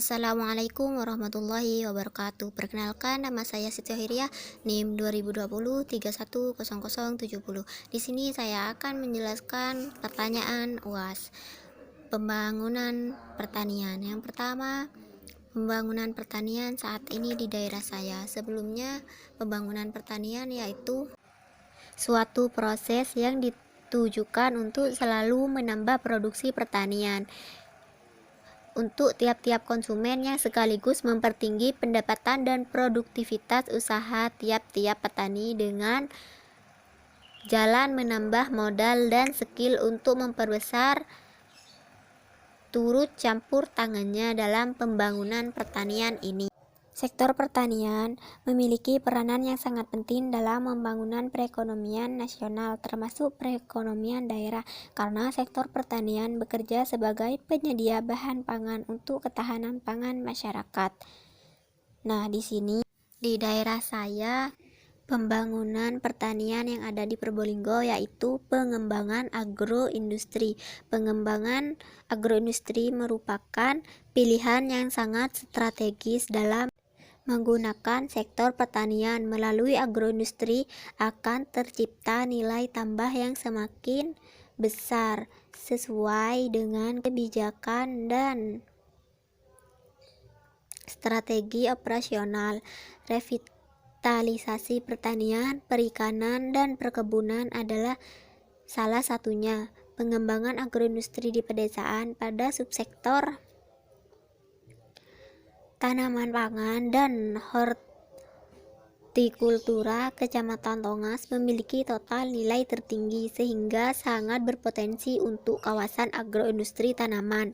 Assalamualaikum warahmatullahi wabarakatuh. Perkenalkan, nama saya Siti Ohiriah, NIM 2020 310070. Di sini saya akan menjelaskan pertanyaan UAS. Pembangunan pertanian. Yang pertama, pembangunan pertanian saat ini di daerah saya. Sebelumnya, pembangunan pertanian yaitu suatu proses yang ditujukan untuk selalu menambah produksi pertanian untuk tiap-tiap konsumen yang sekaligus mempertinggi pendapatan dan produktivitas usaha tiap-tiap petani dengan jalan menambah modal dan skill untuk memperbesar turut campur tangannya dalam pembangunan pertanian ini. Sektor pertanian memiliki peranan yang sangat penting dalam pembangunan perekonomian nasional, termasuk perekonomian daerah, karena sektor pertanian bekerja sebagai penyedia bahan pangan untuk ketahanan pangan masyarakat. Nah, di sini di daerah saya, pembangunan pertanian yang ada di Probolinggo yaitu pengembangan agroindustri. Pengembangan agroindustri merupakan pilihan yang sangat strategis dalam menggunakan sektor pertanian. Melalui agroindustri akan tercipta nilai tambah yang semakin besar sesuai dengan kebijakan dan strategi operasional. Revitalisasi pertanian, perikanan, dan perkebunan adalah salah satunya. Pengembangan agroindustri di pedesaan pada subsektor tanaman pangan dan hortikultura Kecamatan Tongas memiliki total nilai tertinggi sehingga sangat berpotensi untuk kawasan agroindustri tanaman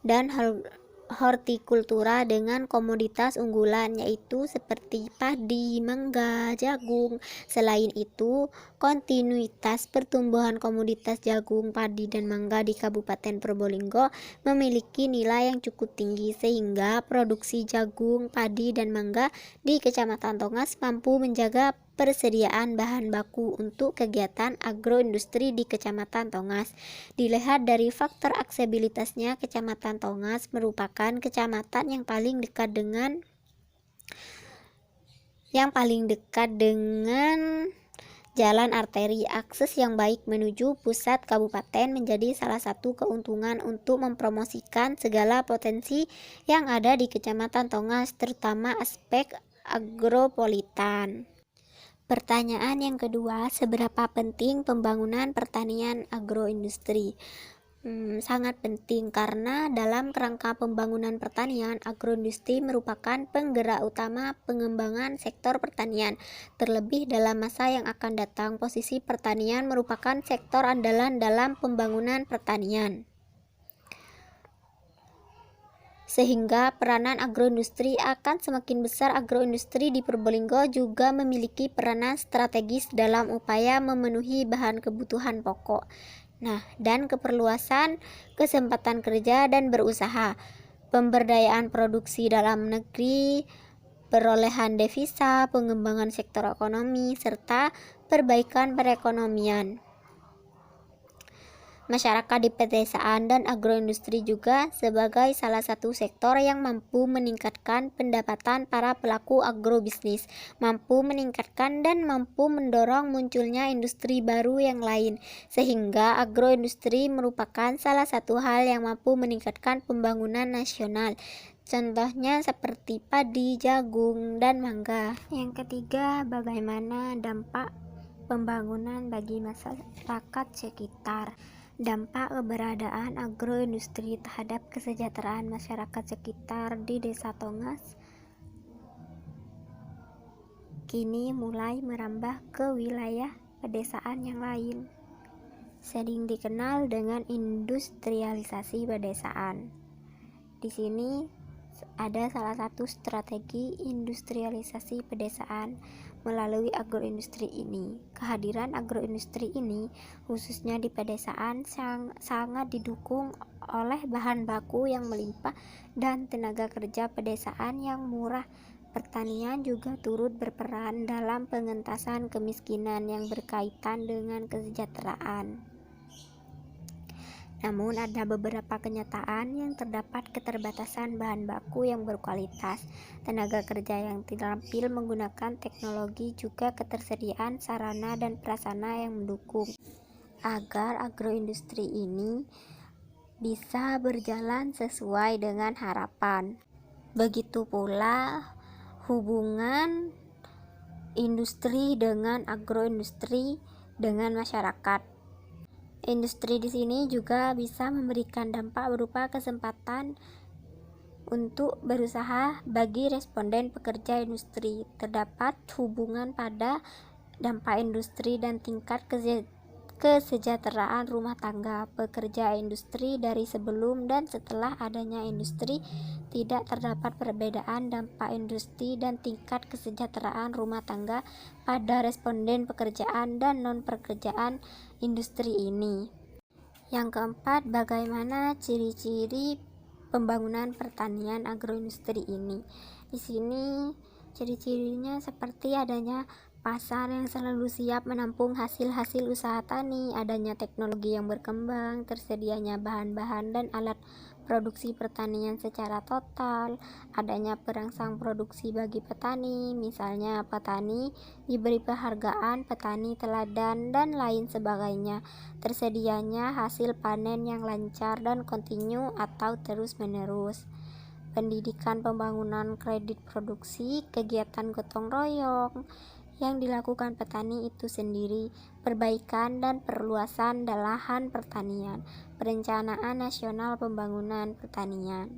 dan hortikultura dengan komoditas unggulan yaitu seperti padi, mangga, jagung. Selain itu, kontinuitas pertumbuhan komoditas jagung, padi, dan mangga di Kabupaten Probolinggo memiliki nilai yang cukup tinggi sehingga produksi jagung, padi, dan mangga di Kecamatan Tongas mampu menjaga persediaan bahan baku untuk kegiatan agroindustri di Kecamatan Tongas. Dilihat dari faktor aksesibilitasnya, Kecamatan Tongas merupakan kecamatan yang paling dekat dengan jalan arteri. Akses yang baik menuju pusat kabupaten menjadi salah satu keuntungan untuk mempromosikan segala potensi yang ada di Kecamatan Tongas, terutama aspek agropolitan. Pertanyaan yang kedua, seberapa penting pembangunan pertanian agroindustri? Sangat penting karena dalam kerangka pembangunan pertanian, agroindustri merupakan penggerak utama pengembangan sektor pertanian. Terlebih dalam masa yang akan datang, posisi pertanian merupakan sektor andalan dalam pembangunan pertanian, sehingga peranan agroindustri akan semakin besar. Agroindustri di Probolinggo juga memiliki peranan strategis dalam upaya memenuhi bahan kebutuhan pokok, dan keperluasan kesempatan kerja dan berusaha, pemberdayaan produksi dalam negeri, perolehan devisa, pengembangan sektor ekonomi, serta perbaikan perekonomian masyarakat di pedesaan. Dan agroindustri juga sebagai salah satu sektor yang mampu meningkatkan pendapatan para pelaku agrobisnis, mampu meningkatkan dan mampu mendorong munculnya industri baru yang lain, sehingga agroindustri merupakan salah satu hal yang mampu meningkatkan pembangunan nasional. Contohnya seperti padi, jagung, dan mangga. Yang ketiga, bagaimana dampak pembangunan bagi masyarakat sekitar? Dampak keberadaan agroindustri terhadap kesejahteraan masyarakat sekitar di Desa Tongas kini mulai merambah ke wilayah pedesaan yang lain, sering dikenal dengan industrialisasi pedesaan. Di sini ada salah satu strategi industrialisasi pedesaan melalui agroindustri ini. Kehadiran agroindustri ini khususnya di pedesaan sangat didukung oleh bahan baku yang melimpah dan tenaga kerja pedesaan yang murah. Pertanian juga turut berperan dalam pengentasan kemiskinan yang berkaitan dengan kesejahteraan. Namun ada beberapa kenyataan yang terdapat keterbatasan bahan baku yang berkualitas, tenaga kerja yang terampil menggunakan teknologi, juga ketersediaan sarana dan prasarana yang mendukung agar agroindustri ini bisa berjalan sesuai dengan harapan. Begitu pula hubungan industri dengan agroindustri dengan masyarakat. Industri di sini juga bisa memberikan dampak berupa kesempatan untuk berusaha bagi responden pekerja industri. Terdapat hubungan pada dampak industri dan tingkat kesejahteraan rumah tangga pekerja industri. Dari sebelum dan setelah adanya industri, tidak terdapat perbedaan dampak industri dan tingkat kesejahteraan rumah tangga pada responden pekerjaan dan non-pekerjaan industri ini. Yang keempat, bagaimana ciri-ciri pembangunan pertanian agroindustri ini? Di sini ciri-cirinya seperti adanya pasar yang selalu siap menampung hasil-hasil usaha tani, adanya teknologi yang berkembang, tersedianya bahan-bahan dan alat produksi pertanian secara total, adanya perangsang produksi bagi petani, misalnya petani diberi penghargaan petani teladan dan lain sebagainya, tersedianya hasil panen yang lancar dan kontinu atau terus-menerus, pendidikan pembangunan kredit produksi, kegiatan gotong royong yang dilakukan petani itu sendiri, perbaikan dan perluasan lahan pertanian, perencanaan nasional pembangunan pertanian.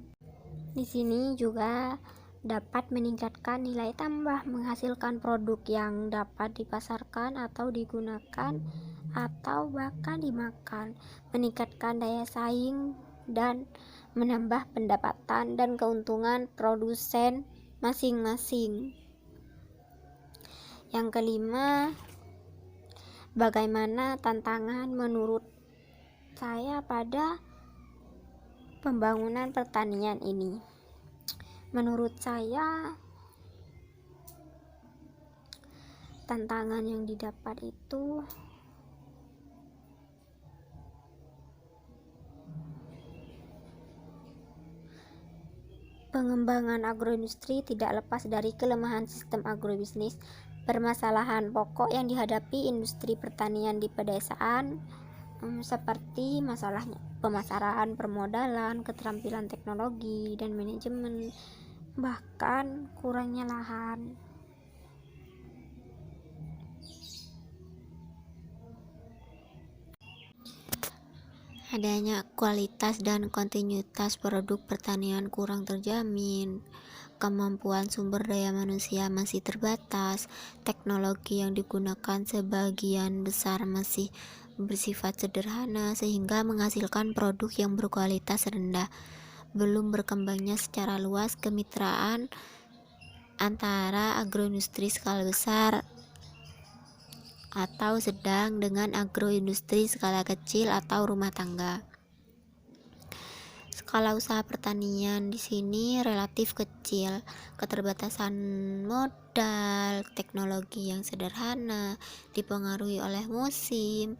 Di sini juga dapat meningkatkan nilai tambah, menghasilkan produk yang dapat dipasarkan atau digunakan atau bahkan dimakan, meningkatkan daya saing dan menambah pendapatan dan keuntungan produsen masing-masing. Yang kelima, bagaimana tantangan menurut saya pada pembangunan pertanian ini? Menurut saya, tantangan yang didapat itu pengembangan agroindustri tidak lepas dari kelemahan sistem agrobisnis. Permasalahan pokok yang dihadapi industri pertanian di pedesaan seperti masalahnya pemasaran, permodalan, keterampilan teknologi dan manajemen, bahkan kurangnya lahan. Adanya kualitas dan kontinuitas produk pertanian kurang terjamin, kemampuan sumber daya manusia masih terbatas, teknologi yang digunakan sebagian besar masih bersifat sederhana sehingga menghasilkan produk yang berkualitas rendah. Belum berkembangnya secara luas kemitraan antara agroindustri skala besar atau sedang dengan agroindustri skala kecil atau rumah tangga. Skala usaha pertanian di sini relatif kecil, keterbatasan modal, teknologi yang sederhana, dipengaruhi oleh musim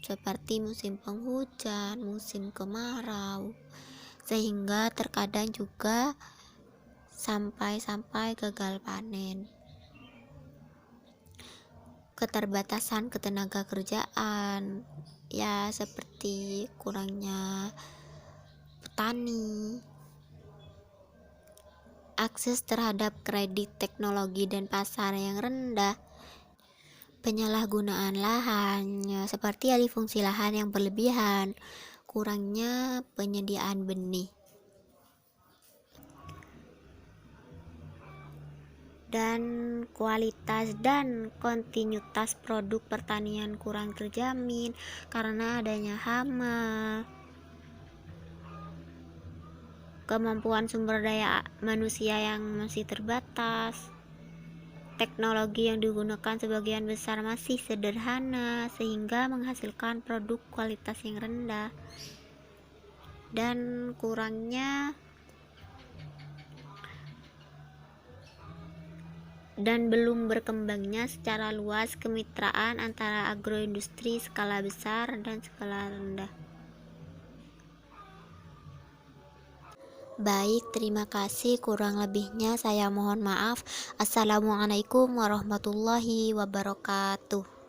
seperti musim penghujan, musim kemarau, sehingga terkadang juga sampai gagal panen. Keterbatasan ketenaga kerjaan, ya seperti kurangnya petani, akses terhadap kredit teknologi dan pasar yang rendah, penyalahgunaan lahan, ya, seperti alih fungsi lahan yang berlebihan, kurangnya penyediaan benih, dan kualitas dan kontinuitas produk pertanian kurang terjamin karena adanya hama, kemampuan sumber daya manusia yang masih terbatas, teknologi yang digunakan sebagian besar masih sederhana sehingga menghasilkan produk kualitas yang rendah, dan kurangnya dan belum berkembangnya secara luas kemitraan antara agroindustri skala besar dan skala rendah. Baik, terima kasih. Kurang lebihnya saya mohon maaf. Assalamualaikum warahmatullahi wabarakatuh.